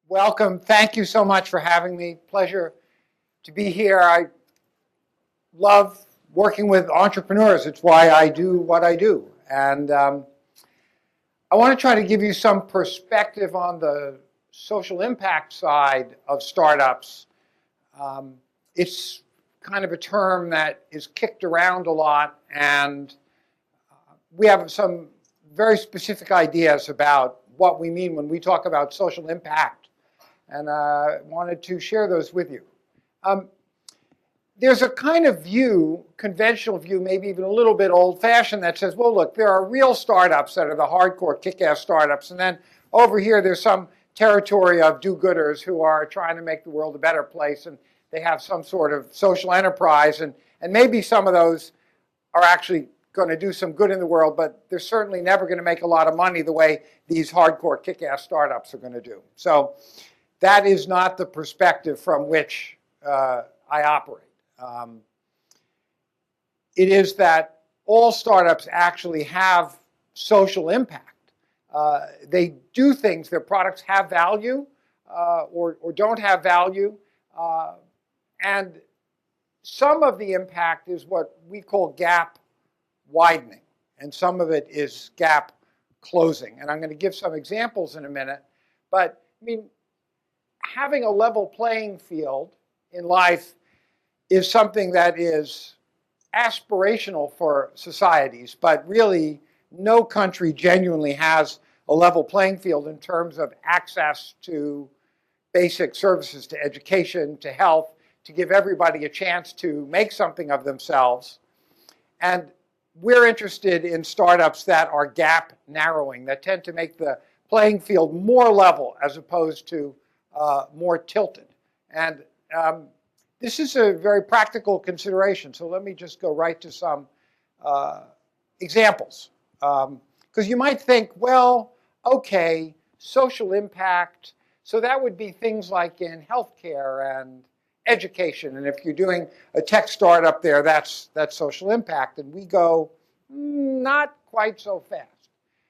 Welcome. Thank you so much for having me. Pleasure to be here. I love working with entrepreneurs. It's why I do what I do. And I want to try to give you some perspective on the social impact side of startups. It's kind of a term that is kicked around a lot, and we have some very specific ideas about what we mean when we talk about social impact, and I wanted to share those with you. There's a kind of view, conventional view, maybe even a little bit old-fashioned, that says, well, look, there are real startups that are the hardcore kick-ass startups, and then over here there's some territory of do-gooders who are trying to make the world a better place, and they have some sort of social enterprise, and maybe some of those are actually going to do some good in the world, but they're certainly never going to make a lot of money the way these hardcore kick-ass startups are going to do. So that is not the perspective from which I operate. It is that all startups actually have social impact. They do things, their products have value or don't have value. And some of the impact is what we call gap widening, and some of it is gap closing. And I'm going to give some examples in a minute. But I mean, having a level playing field in life is something that is aspirational for societies, but really no country genuinely has a level playing field in terms of access to basic services, to education, to health, to give everybody a chance to make something of themselves. And we're interested in startups that are gap narrowing, that tend to make the playing field more level as opposed to more tilted. And this is a very practical consideration. So let me just go right to some examples. Because you might think, well, okay, social impact. So that would be things like in healthcare and education. And if you're doing a tech startup there, that's social impact. And we go, not quite so fast.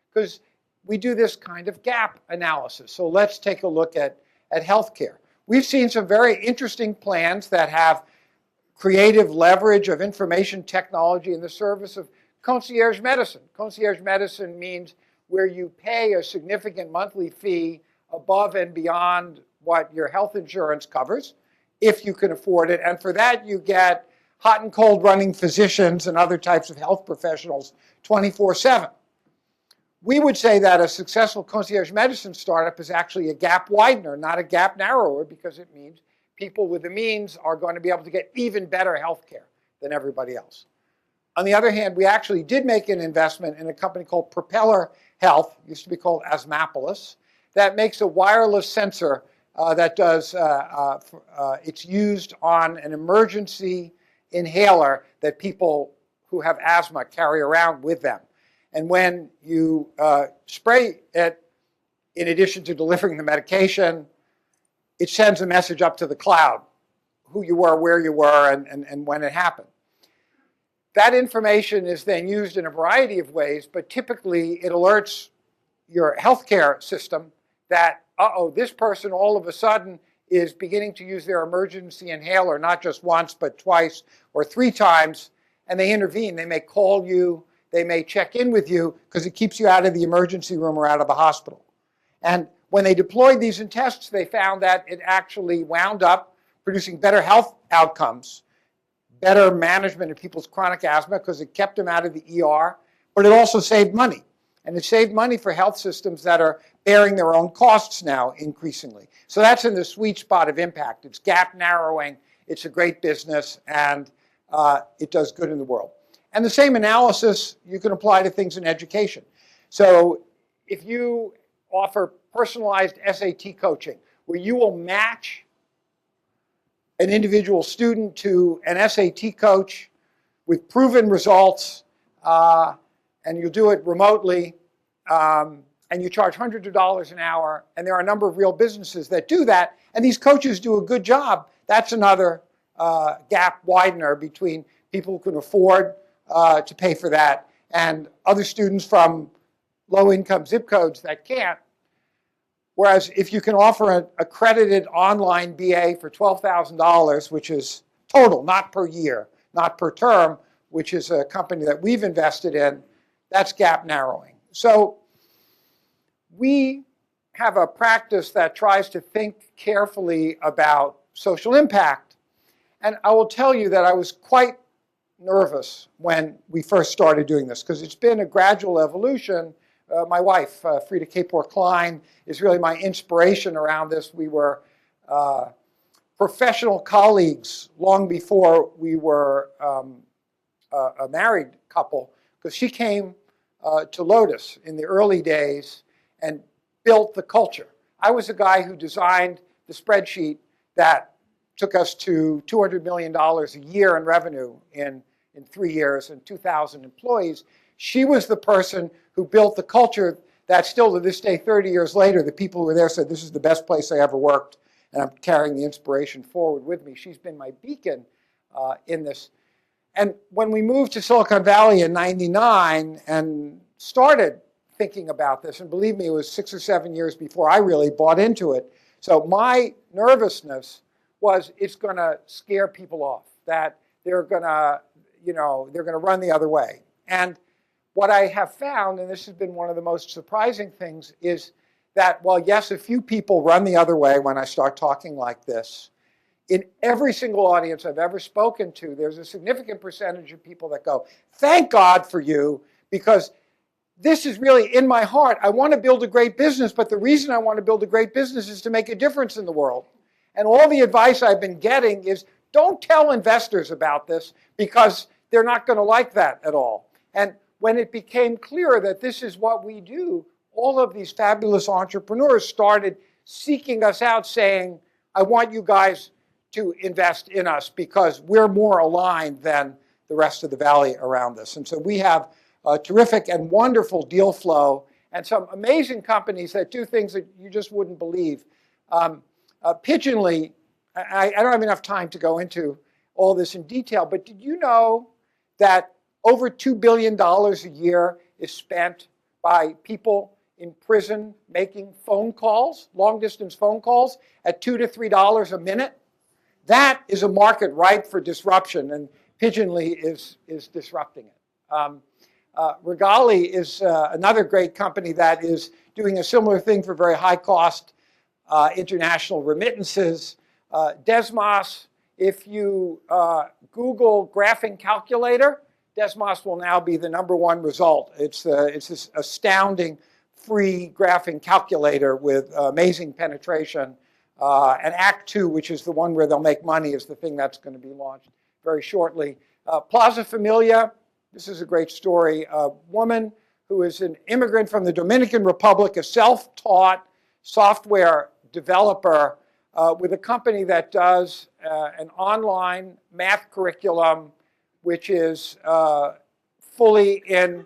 Because we do this kind of gap analysis. So let's take a look at healthcare. We've seen some very interesting plans that have creative leverage of information technology in the service of concierge medicine. Concierge medicine means where you pay a significant monthly fee above and beyond what your health insurance covers, if you can afford it. And for that, you get hot and cold running physicians and other types of health professionals 24/7. We would say that a successful concierge medicine startup is actually a gap widener, not a gap narrower, because it means people with the means are going to be able to get even better health care than everybody else. On the other hand, we actually did make an investment in a company called Propeller Health, used to be called Asmapolis, that makes a wireless sensor that does, it's used on an emergency inhaler that people who have asthma carry around with them. And when you spray it, in addition to delivering the medication, it sends a message up to the cloud, who you were, where you were, and when it happened. That information is then used in a variety of ways, but typically it alerts your healthcare system that, uh-oh, this person all of a sudden is beginning to use their emergency inhaler, not just once, but twice or 3 times, and they intervene. They may call you, they may check in with you, because it keeps you out of the emergency room or out of the hospital. And when they deployed these in tests, they found that it actually wound up producing better health outcomes, better management of people's chronic asthma, because it kept them out of the ER, but it also saved money. And it saved money for health systems that are bearing their own costs now increasingly. So that's in the sweet spot of impact. It's gap narrowing, it's a great business, and it does good in the world. And the same analysis you can apply to things in education. So if you offer personalized SAT coaching, where you will match an individual student to an SAT coach with proven results, and you'll do it remotely, and you charge hundreds of dollars an hour, and there are a number of real businesses that do that, and these coaches do a good job, that's another gap widener between people who can afford to pay for that and other students from low-income zip codes that can't. Whereas if you can offer an accredited online BA for $12,000, which is total, not per year, not per term, which is a company that we've invested in, that's gap narrowing. So we have a practice that tries to think carefully about social impact. And I will tell you that I was quite nervous when we first started doing this, because it's been a gradual evolution. My wife, Frida Kapor Klein, is really my inspiration around this. We were professional colleagues long before we were a married couple, because she came to Lotus in the early days and built the culture. I was the guy who designed the spreadsheet that took us to $200 million a year in revenue in 3 years and 2,000 employees. She was the person who built the culture that still to this day, 30 years later, the people who were there said, this is the best place I ever worked, and I'm carrying the inspiration forward with me. She's been my beacon in this. And when we moved to Silicon Valley in '99 and started thinking about this, and believe me, it was 6 or 7 years before I really bought into it. So my nervousness was it's going to scare people off, that they're going to, they're going to run the other way. And what I have found, and this has been one of the most surprising things, is that while yes, a few people run the other way when I start talking like this, in every single audience I've ever spoken to, there's a significant percentage of people that go, thank God for you, because this is really in my heart. I want to build a great business, but the reason I want to build a great business is to make a difference in the world. And all the advice I've been getting is don't tell investors about this, because they're not going to like that at all. And when it became clear that this is what we do, all of these fabulous entrepreneurs started seeking us out saying, I want you guys to invest in us because we're more aligned than the rest of the valley around us. And so we have a terrific and wonderful deal flow and some amazing companies that do things that you just wouldn't believe. Pigeonly, I don't have enough time to go into all this in detail, but did you know that over $2 billion a year is spent by people in prison making phone calls, long-distance phone calls, at $2 to $3 a minute? That is a market ripe for disruption, and Pigeonly is disrupting it. Regali is another great company that is doing a similar thing for very high-cost international remittances. Desmos, if you Google graphing calculator, Desmos will now be the #1 result. It's this astounding free graphing calculator with amazing penetration. And Act 2, which is the one where they'll make money, is the thing that's going to be launched very shortly. Plaza Familia, this is a great story. A woman who is an immigrant from the Dominican Republic, a self-taught software developer with a company that does an online math curriculum which is fully in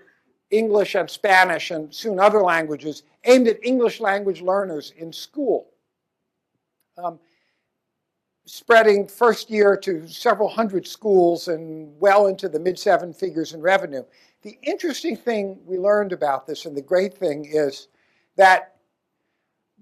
English and Spanish and soon other languages, aimed at English language learners in school. Spreading first year to several hundred schools and well into the mid-7 figures in revenue. The interesting thing we learned about this, and the great thing, is that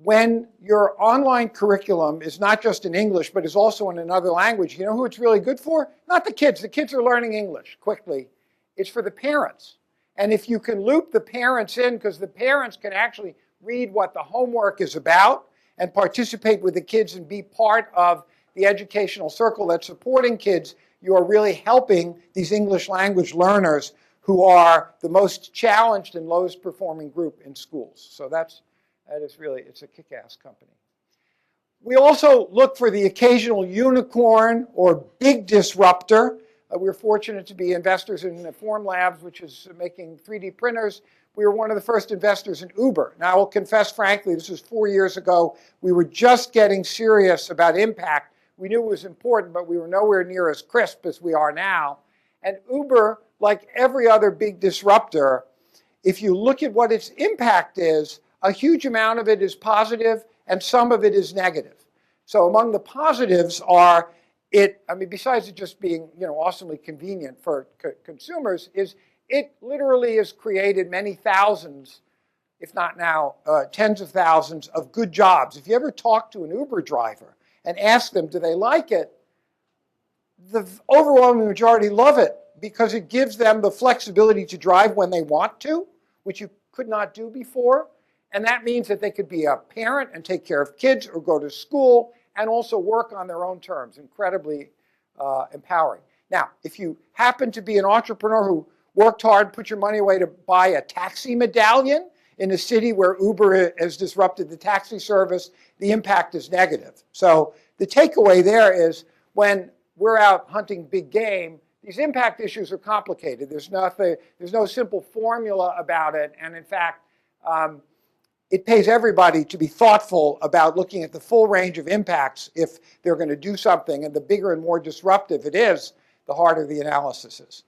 when your online curriculum is not just in English, but is also in another language, you know who it's really good for? Not the kids. The kids are learning English quickly. It's for the parents. And if you can loop the parents in, because the parents can actually read what the homework is about and participate with the kids and be part of the educational circle that's supporting kids, you are really helping these English language learners who are the most challenged and lowest performing group in schools. So that is really, it's a kick-ass company. We also look for the occasional unicorn or big disruptor. We're fortunate to be investors in Formlabs, which is making 3D printers. We were one of the first investors in Uber. Now, I will confess frankly, this was 4 years ago. We were just getting serious about impact. We knew it was important, but we were nowhere near as crisp as we are now. And Uber, like every other big disruptor, if you look at what its impact is, a huge amount of it is positive and some of it is negative. So among the positives are besides it just being, awesomely convenient for consumers, is it literally has created many thousands if not now, tens of thousands of good jobs. If you ever talk to an Uber driver and ask them, do they like it? The overwhelming majority love it because it gives them the flexibility to drive when they want to, which you could not do before. And that means that they could be a parent and take care of kids or go to school and also work on their own terms. Incredibly empowering. Now, if you happen to be an entrepreneur who worked hard, put your money away to buy a taxi medallion in a city where Uber has disrupted the taxi service, the impact is negative. So the takeaway there is when we're out hunting big game, these impact issues are complicated. There's no simple formula about it. And in fact, it pays everybody to be thoughtful about looking at the full range of impacts if they're going to do something. And the bigger and more disruptive it is, the harder the analysis is.